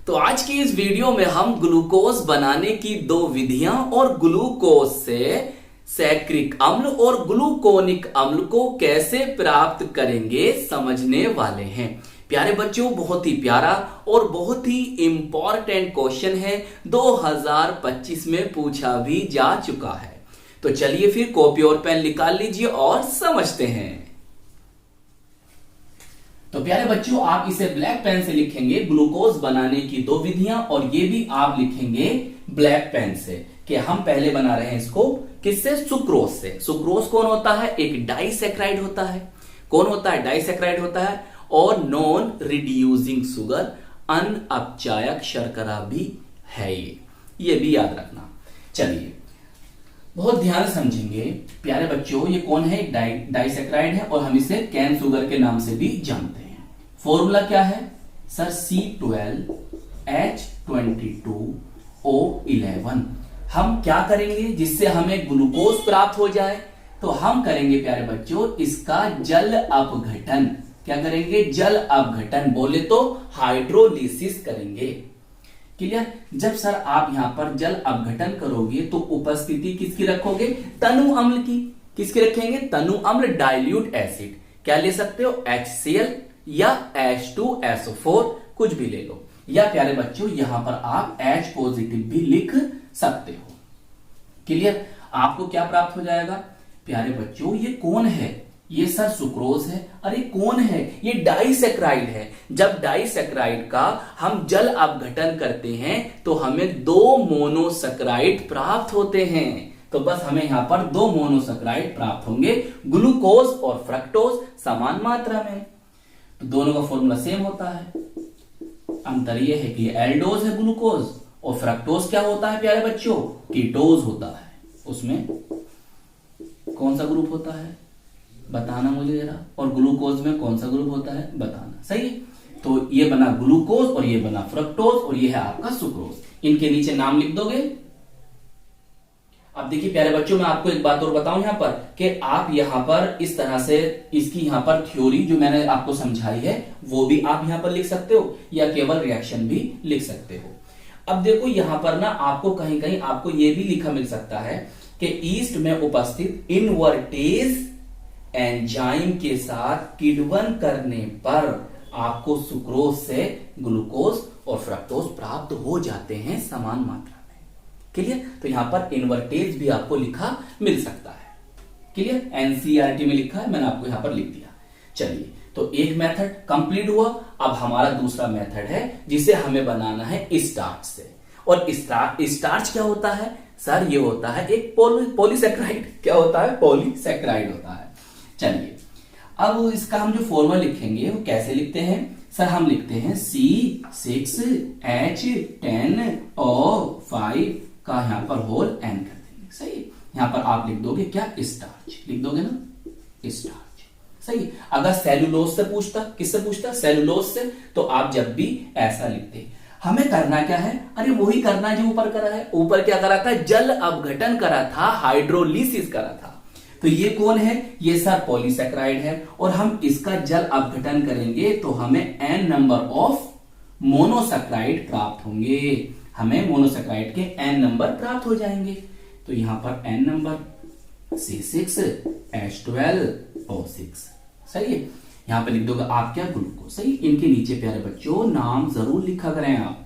तो आज की इस वीडियो में हम ग्लूकोज बनाने की दो विधियां और ग्लूकोज से सैक्रिक अम्ल और ग्लूकोनिक अम्ल को कैसे प्राप्त करेंगे समझने वाले हैं। प्यारे बच्चों, बहुत ही प्यारा और बहुत ही इंपॉर्टेंट क्वेश्चन है, 2025 में पूछा भी जा चुका है। तो चलिए फिर कॉपी और पेन निकाल लीजिए और समझते हैं। तो प्यारे बच्चों, आप इसे ब्लैक पेन से लिखेंगे ग्लूकोज बनाने की दो विधियां, और ये भी आप लिखेंगे ब्लैक पेन से कि हम पहले बना रहे हैं इसको किससे? सुक्रोज से। सुक्रोज कौन होता है? एक डाइसैक्राइड होता है। कौन होता है? डाइसैक्राइड होता है। और नॉन रिड्यूसिंग शुगर, अनअपचायक शर्करा भी है ये भी याद रखना। चलिए बहुत ध्यान से समझेंगे प्यारे बच्चों, ये कौन है? डाइसैक्राइड है और हम इसे कैन शुगर के नाम से भी जानते हैं। फॉर्मूला क्या है सर? C12H22O11। हम क्या करेंगे जिससे हमें ग्लूकोज प्राप्त हो जाए? तो हम करेंगे प्यारे बच्चों इसका जल अपघटन। क्या करेंगे? जल अपघटन, बोले तो हाइड्रोलिसिस करेंगे। क्लियर? जब सर आप यहां पर जल अपघटन करोगे तो उपस्थिति किसकी रखोगे? तनु अम्ल की। किसकी रखेंगे? तनु अम्ल, डाइल्यूट एसिड। क्या ले सकते हो? HCl या H2SO4 कुछ भी ले लो, या प्यारे बच्चों यहां पर आप H पॉजिटिव भी लिख सकते हो। क्लियर? आपको क्या प्राप्त हो जाएगा प्यारे बच्चों? ये कौन है? ये सर सुक्रोज है। अरे कौन है? ये डाइसैक्राइड है। जब डाइसैक्राइड का हम जल अपघटन करते हैं तो हमें दो मोनोसैक्राइड प्राप्त होते हैं। तो बस हमें यहां पर दो मोनोसैक्राइड प्राप्त होंगे, ग्लूकोज और फ्रक्टोज समान मात्रा में। तो दोनों का फॉर्मूला सेम होता है। अंतर यह है कि एल्डोज है ग्लूकोज, और फ्रक्टोज क्या होता है प्यारे बच्चों? कीटोज होता है। उसमें कौन सा ग्रुप होता है बताना मुझे जरा, और ग्लूकोज में कौन सा ग्रुप होता है बताना। सही? तो ये बना ग्लूकोज और ये बना फ्रक्टोज और ये है आपका सुक्रोज। इनके नीचे नाम लिख दोगे। अब देखिए प्यारे बच्चों, मैं आपको एक बात और बताऊं यहां पर कि आप यहां पर इस तरह से इसकी यहां पर थ्योरी जो मैंने आपको समझाई है वो भी आप यहां पर लिख सकते हो, या केवल रिएक्शन भी लिख सकते हो। अब देखो यहां पर ना आपको कहीं कहीं आपको ये भी लिखा मिल सकता है कि ईस्ट में उपस्थित इनवर्टेज एंजाइम के साथ किण्वन करने पर आपको सुक्रोज से ग्लूकोज और फ्रक्टोज प्राप्त हो जाते हैं समान मात्रा में। क्लियर? तो यहां पर इनवर्टेज भी आपको लिखा मिल सकता है। क्लियर? एनसीईआरटी में लिखा है, मैंने आपको यहां पर लिख दिया। चलिए, तो एक मेथड कंप्लीट हुआ। अब हमारा दूसरा मेथड है जिसे हमें बनाना है स्टार्च से। और स्टार्च क्या होता है सर? ये होता है एक पॉलीसैक्राइड। क्या होता है? पॉलीसैक्राइड होता है। चलिए अब इसका हम जो फॉर्मूला लिखेंगे वो कैसे लिखते हैं सर? हम लिखते हैं C6H10O5 का यहां पर होल N कर देंगे। सही? यहां पर आप लिख दोगे क्या? स्टार्च लिख दोगे ना, स्टार्च। सही? अगर सेलुलोज से पूछता, किससे पूछता? सेलुलोज से, तो आप जब भी ऐसा लिखते। हमें करना क्या है? अरे वही करना है जो ऊपर करा है। ऊपर क्या करा था? जल अपघटन करा था, हाइड्रोलिसिस करा था। तो ये कौन है? ये सर पॉलीसैक्राइड है, और हम इसका जल अपघटन करेंगे तो हमें n नंबर ऑफ मोनोसैक्राइड प्राप्त होंगे। हमें मोनोसैक्राइड के n नंबर प्राप्त हो जाएंगे। तो यहां पर n नंबर C6H12O6। सही है? यहां पर लिख दोगे आप क्या? ग्लूकोज। सही? इनके नीचे प्यारे बच्चों नाम जरूर लिखा करें आप।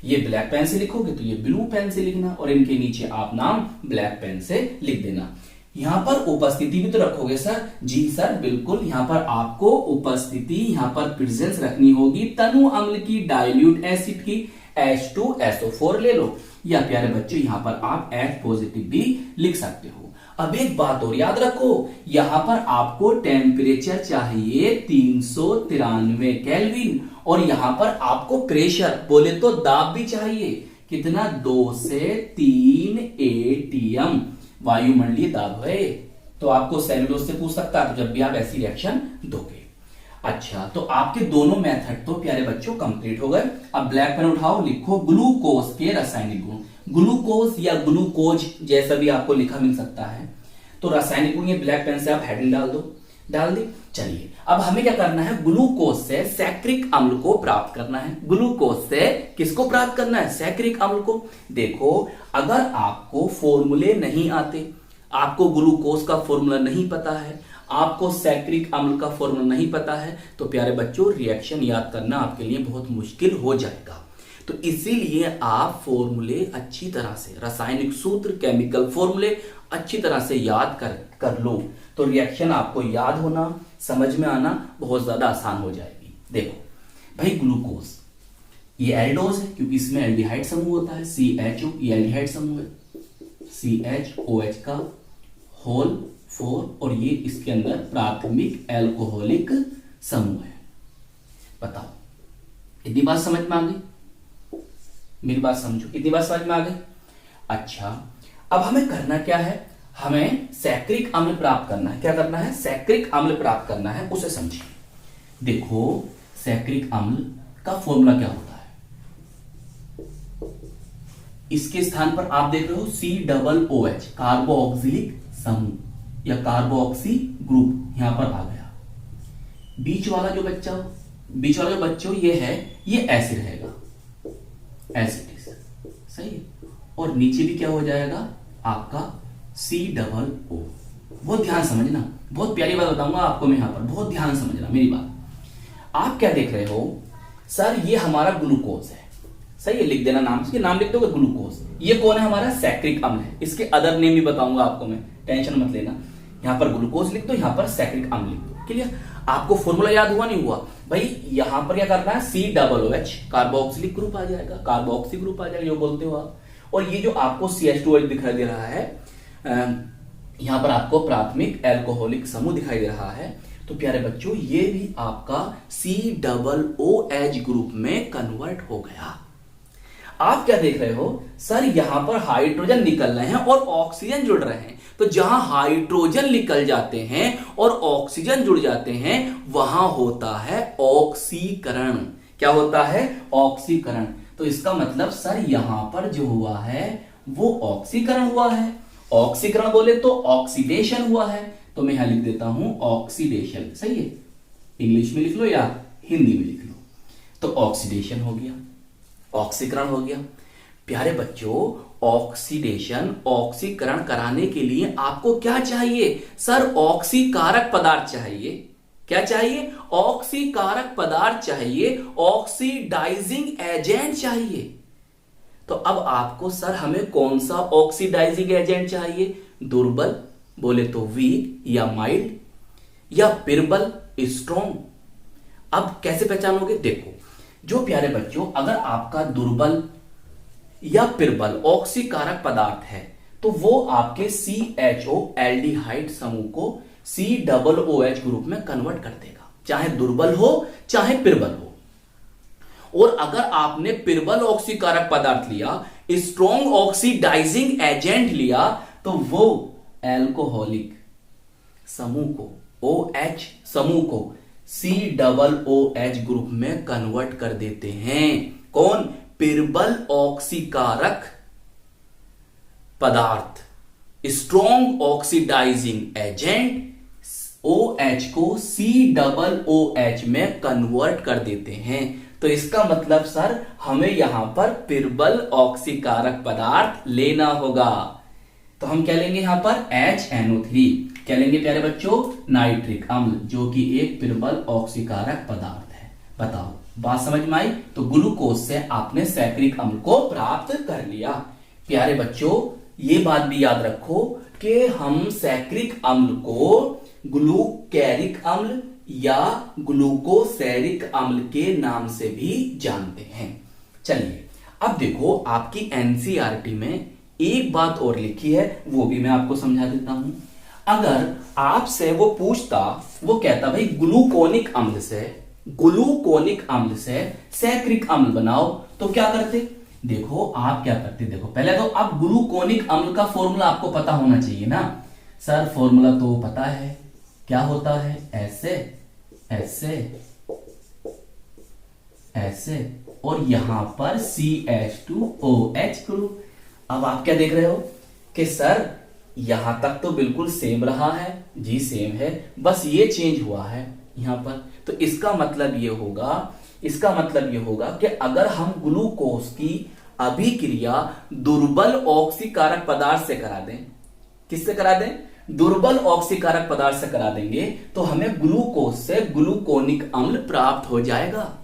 ये ब्लैक पेन से लिखोगे तो ये ब्लू पेन से लिखना, और इनके नीचे आप नाम ब्लैक पेन से लिख देना। यहां पर उपस्थिति भी तो रखोगे सर? जी सर बिल्कुल। यहां पर आपको उपस्थिति यहां पर प्रेजेंस रखनी होगी तनु अम्ल की, डाइल्यूट एसिड की, H2SO4 ले लो, या प्यारे बच्चों यहां पर आप H पॉजिटिव भी लिख सकते हो। अब एक बात और याद रखो, यहां पर आपको टेम्परेचर चाहिए 393 केल्विन, और यहां पर आपको प्रेशर, बोले तो दाब भी चाहिए। कितना? 2 से 3 ATM वायुमंडलीय दाब है। तो आपको सेलुलोज से पूछ सकता है, तो जब भी आप ऐसी रिएक्शन दोगे। अच्छा, तो आपके दोनों मेथड तो प्यारे बच्चों कंप्लीट हो गए। अब ब्लैक पेन उठाओ, लिखो ग्लूकोज के रासायनिक गुण। ग्लूकोज या ग्लूकोज जैसा भी आपको लिखा मिल सकता है। तो रासायनिक गुण ये ब्लैक पेन से आप हेडिंग डाल दो। डाल दी। चलिए अब हमें क्या करना है, ग्लूकोज से सैक्रिक अम्ल को प्राप्त करना है। ग्लूकोज से किसको प्राप्त करना है, सैक्रिक अम्ल को। देखो अगर आपको फॉर्मूले नहीं आते, आपको ग्लूकोज का फॉर्मूला नहीं पता है, आपको सैक्रिक अम्ल का फॉर्मूला नहीं पता है, तो प्यारे बच्चों रिएक्शन याद करना आपके लिए बहुत मुश्किल हो जाएगा। तो इसीलिए आप फॉर्मूले अच्छी तरह से, रासायनिक सूत्र, केमिकल फॉर्मूले अच्छी तरह से याद कर लो, तो रिएक्शन आपको याद होना, समझ में आना बहुत ज्यादा आसान हो जाएगी। देखो भाई ग्लूकोज ये एल्डोज है क्योंकि इसमें एल्डिहाइड समूह होता है, CHO ये एल्डिहाइड समूह है, CHOH का होल 4 और ये इसके अंदर प्राथमिक एल्कोहलिक समूह है। बताओ इतनी बात समझ में आ गई, मेरी बात समझो, इतनी बात समझ में आ गई। अच्छा अब हमें करना क्या है, हमें सैक्रिक अम्ल प्राप्त करना है। क्या करना है, सैक्रिक अम्ल प्राप्त करना है, उसे समझिए। देखो सैक्रिक अम्ल का फॉर्मूला क्या होता है, इसके स्थान पर आप देख रहे हो COOH कार्बोक्सिलिक समूह या कार्बोक्सी ग्रुप यहां पर आ गया। बीच वाला जो बच्चों ये है, ये एसिड रहेगा, एसिड सही है, और नीचे भी क्या हो जाएगा आपका COO। बहुत ध्यान समझना, बहुत प्यारी बात बताऊंगा आपको मैं यहां पर, बहुत ध्यान समझना मेरी बात। आप क्या देख रहे हो, सर ये हमारा ग्लूकोज है, सही है, लिख देना नाम, इसके नाम लिख दोगे ग्लूकोज। ये कौन है, हमारा सैक्रिक अम्ल है, इसके अदर नेम भी बताऊंगा आपको मैं, टेंशन मत लेना। यहां पर ग्लूकोज लिख दो, यहां पर सैक्रिक अम्ल लिख दो। क्लियर, आपको फॉर्मूला याद हुआ नहीं हुआ भाई, यहां पर क्या करना है, COOH कार्बोक्सिलिक ग्रुप आ जाएगा, कार्बोक्सी ग्रुप आ जाएगा जो बोलते हो आप। और ये जो आपको CH2H दिखाई दे रहा है, यहां पर आपको प्राथमिक एल्कोहलिक समूह दिखाई दे रहा है, तो प्यारे बच्चों ये भी आपका COOH ग्रुप में कन्वर्ट हो गया। आप क्या देख रहे हो, सर यहां पर हाइड्रोजन निकल रहे हैं और ऑक्सीजन जुड़ रहे हैं, तो जहां हाइड्रोजन निकल जाते हैं और ऑक्सीजन जुड़ जाते हैं वहां होता है ऑक्सीकरण। क्या होता है, ऑक्सीकरण। तो इसका मतलब सर यहां पर जो हुआ है वो ऑक्सीकरण हुआ है। ऑक्सीकरण बोले तो ऑक्सीडेशन हुआ है, तो मैं यहां लिख देता हूं ऑक्सीडेशन, सही है, इंग्लिश में लिख लो या हिंदी में लिख लो। तो ऑक्सीडेशन हो गया, ऑक्सीकरण हो गया। प्यारे बच्चों ऑक्सीडेशन, ऑक्सीकरण कराने के लिए आपको क्या चाहिए, सर ऑक्सीकारक पदार्थ चाहिए। क्या चाहिए, ऑक्सीकारक पदार्थ चाहिए, ऑक्सीडाइजिंग एजेंट चाहिए। तो अब आपको सर हमें कौन सा ऑक्सीडाइजिंग एजेंट चाहिए, दुर्बल बोले तो वीक या माइल्ड या प्रबल स्ट्रॉन्ग। अब कैसे पहचानोगे, देखो जो प्यारे बच्चों अगर आपका दुर्बल या प्रबल ऑक्सीकारक पदार्थ है तो वो आपके CHO एल्डिहाइड समूह को COOH ग्रुप में कन्वर्ट कर देगा, चाहे दुर्बल हो चाहे प्रबल हो। और अगर आपने प्रबल ऑक्सीकारक पदार्थ लिया, स्ट्रॉन्ग ऑक्सीडाइजिंग एजेंट लिया, तो वो एल्कोहलिक समूह को, OH समूह को COOH ग्रुप में कन्वर्ट कर देते हैं। कौन, प्रबल ऑक्सीकारक पदार्थ, स्ट्रॉन्ग ऑक्सीडाइजिंग एजेंट OH को COOH में कन्वर्ट कर देते हैं। तो इसका मतलब सर हमें यहां पर प्रबल ऑक्सीकारक पदार्थ लेना होगा। तो हम क्या लेंगे यहां पर, HNO3। क्या लेंगे प्यारे बच्चों, नाइट्रिक अम्ल, जो कि एक प्रबल ऑक्सीकारक पदार्थ है। बताओ बात समझ में आई। तो ग्लूकोज से आपने सैक्रिक अम्ल को प्राप्त कर लिया। प्यारे बच्चों ये बात भी याद रखो कि हम सैक्रिक अम्ल को ग्लूकैरिक अम्ल या ग्लूकोसैरिक अम्ल के नाम से भी जानते हैं। चलिए अब देखो आपकी एनसीईआरटी में एक बात और लिखी है, वो भी मैं आपको समझा देता हूं। अगर आपसे वो पूछता, वो कहता भाई ग्लूकोनिक अम्ल से सैक्रिक अम्ल बनाओ, तो क्या करते, देखो आप क्या करते, देखो पहले तो आप ग्लूकोनिक अम्ल का फॉर्मूला आपको पता होना चाहिए ना। सर फॉर्मूला तो पता है, क्या होता है, ऐसे ऐसे ऐसे और यहां पर CH2OH ग्रुप। अब आप क्या देख रहे हो कि सर यहां तक तो बिल्कुल सेम रहा है, जी सेम है, बस ये चेंज हुआ है यहां पर। तो इसका मतलब ये होगा कि अगर हम ग्लूकोज की अभिक्रिया दुर्बल ऑक्सीकारक पदार्थ से करा दें, किससे करा दें? दुर्बल ऑक्सीकारक पदार्थ से करा देंगे, तो हमें ग्लूकोज से ग्लूकोनिक अम्ल प्राप्त हो जाएगा।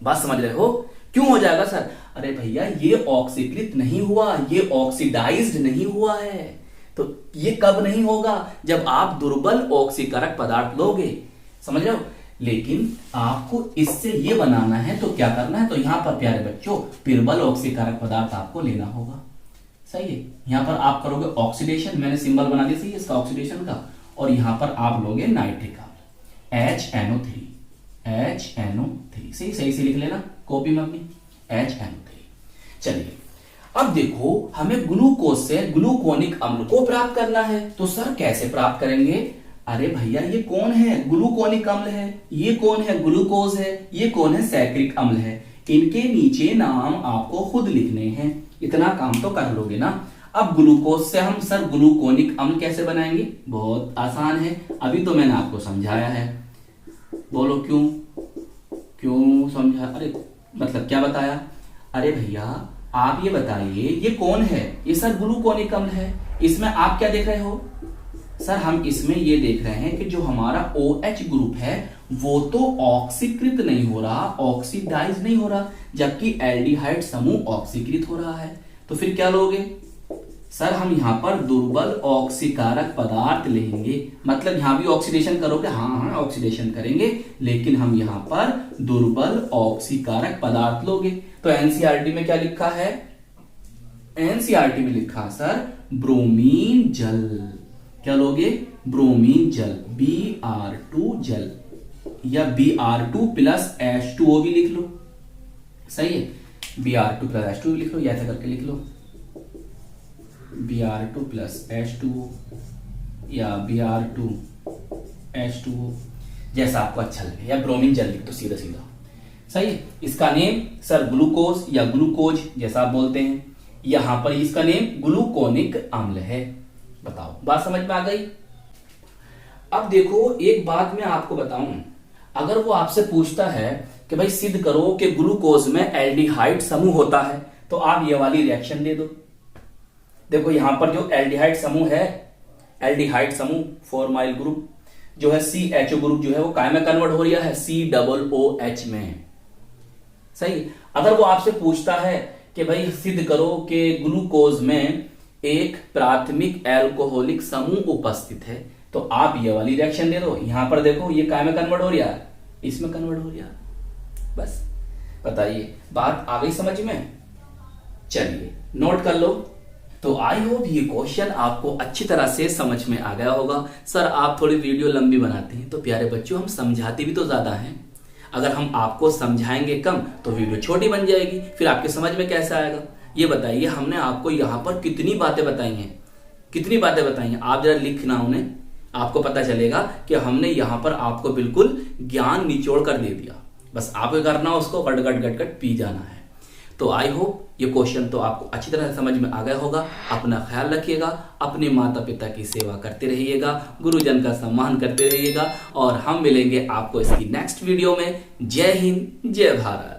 बात समझ रहे हो? क्यों हो जाएगा सर? अरे भैया, ये ऑक्सीकृत नहीं हुआ, ये ऑक्सीडाइज्ड नहीं हुआ है। तो ये कब नहीं होगा? जब आप दुर्बल ऑक्सीकारक पदार्थ लोगे, समझ रहे हो? लेकिन आपको इससे ये बनाना है, तो क्या करना है? तो यहां पर प्यारे बच्चों प्रबल ऑक्सीकारक पदार्थ आपको लेना होगा। सही है? यहां पर आप करोगे ऑक्सीडेशन, मैंने सिंबल बना दिया सही है इसका ऑक्सीडेशन का, और यहां पर आप लोगे नाइट्रिक अम्ल HNO3। सही से लिख लेना कॉपी में अपनी, HNO3। चलिए अब देखो, हमें ग्लूकोज से ग्लूकोनिक अम्ल को प्राप्त करना है, तो सर कैसे प्राप्त करेंगे? अरे भैया, ये कौन है? ग्लूकोनिक अम्ल है। ये कौन है? ग्लूकोज है। ये कौन है? सैक्रिक अम्ल है। इनके नीचे नाम आपको खुद लिखने हैं, इतना काम तो कर लोगे ना। अब ग्लूकोज से हम सर ग्लूकोनिक अम्ल कैसे बनाएंगे? बहुत आसान है, अभी तो मैंने आपको समझाया है। बोलो क्यों समझा? अरे मतलब क्या बताया? अरे भैया, आप ये बताइए, ये कौन है? ये सर ग्लूकोनिक अम्ल है। इसमें आप क्या देख रहे हो? सर हम इसमें ये देख रहे हैं कि जो हमारा OH ग्रुप है वो तो ऑक्सीकृत नहीं हो रहा, ऑक्सीडाइज नहीं हो रहा, जबकि एल्डिहाइड समूह ऑक्सीकृत हो रहा है। तो फिर क्या लोगे? सर हम यहां पर दुर्बल ऑक्सीकारक पदार्थ लेंगे। मतलब यहां भी ऑक्सीडेशन करोगे? हाँ ऑक्सीडेशन करेंगे, लेकिन हम यहां पर दुर्बल ऑक्सीकारक पदार्थ लोगे। तो एनसीईआरटी में क्या लिखा है? एनसीईआरटी में लिखा सर ब्रोमीन जल। क्या लोगे? ब्रोमीन जल, Br2 जल, या Br2 प्लस H2O भी लिख लो। सही है? Br2 प्लस H2O लिख लो, या ऐसा करके लिख लो Br2 प्लस H2O या Br2 H2O, जैसा आपको अच्छा लगे, या ब्रोमीन जल लिख दो सीधा। सही है? इसका नेम सर ग्लूकोज या ग्लूकोज जैसा आप बोलते हैं, यहां पर इसका नेम ग्लूकोनिक अम्ल है। बताओ, बात समझ में आ गई? अब देखो, एक बात मैं आपको बताऊं, अगर वो आपसे पूछता है कि भाई सिद्ध करो कि ग्लूकोज में एल्डिहाइड समूह होता है, तो आप ये वाली रिएक्शन दे दो। देखो यहां पर जो एल्डिहाइड समूह है, एल्डिहाइड समूह फॉर्माइल ग्रुप जो है, CHO ग्रुप जो है वो काय में कन्वर्ट हो रहा है? COOH में। सही? अगर वो आपसे पूछता है कि भाई सिद्ध करो कि ग्लूकोज में एक प्राथमिक एल्कोहलिक समूह उपस्थित है, तो आप ये वाली रिएक्शन दे दो। यहां पर देखो ये काय में कन्वर्ट हो रहा है? इसमें कन्वर्ट हो रहा है। बस बताइए, बात आ गई समझ में? चलिए नोट कर लो। तो आई होप ये क्वेश्चन आपको अच्छी तरह से समझ में आ गया होगा। सर आप थोड़ी वीडियो लंबी बनाते हैं, तो प्यारे बच्चों हम समझाते भी तो ज्यादा हैं। अगर हम आपको समझाएंगे कम तो वीडियो छोटी बन जाएगी, फिर आपके समझ में कैसे आएगा? ये बताइए, हमने आपको यहाँ पर कितनी बातें बताई हैं? आप जरा लिखना उन्हें, आपको पता चलेगा कि हमने यहाँ पर आपको बिल्कुल ज्ञान निचोड़ कर दे दिया। बस आपको करना उसको गट गट गट गट पी जाना है। तो आई होप ये क्वेश्चन तो आपको अच्छी तरह से समझ में आ गया होगा। अपना ख्याल रखिएगा, अपने माता पिता की सेवा करते रहिएगा, गुरुजन का सम्मान करते रहिएगा, और हम मिलेंगे आपको इसकी नेक्स्ट वीडियो में। जय हिंद, जय भारत।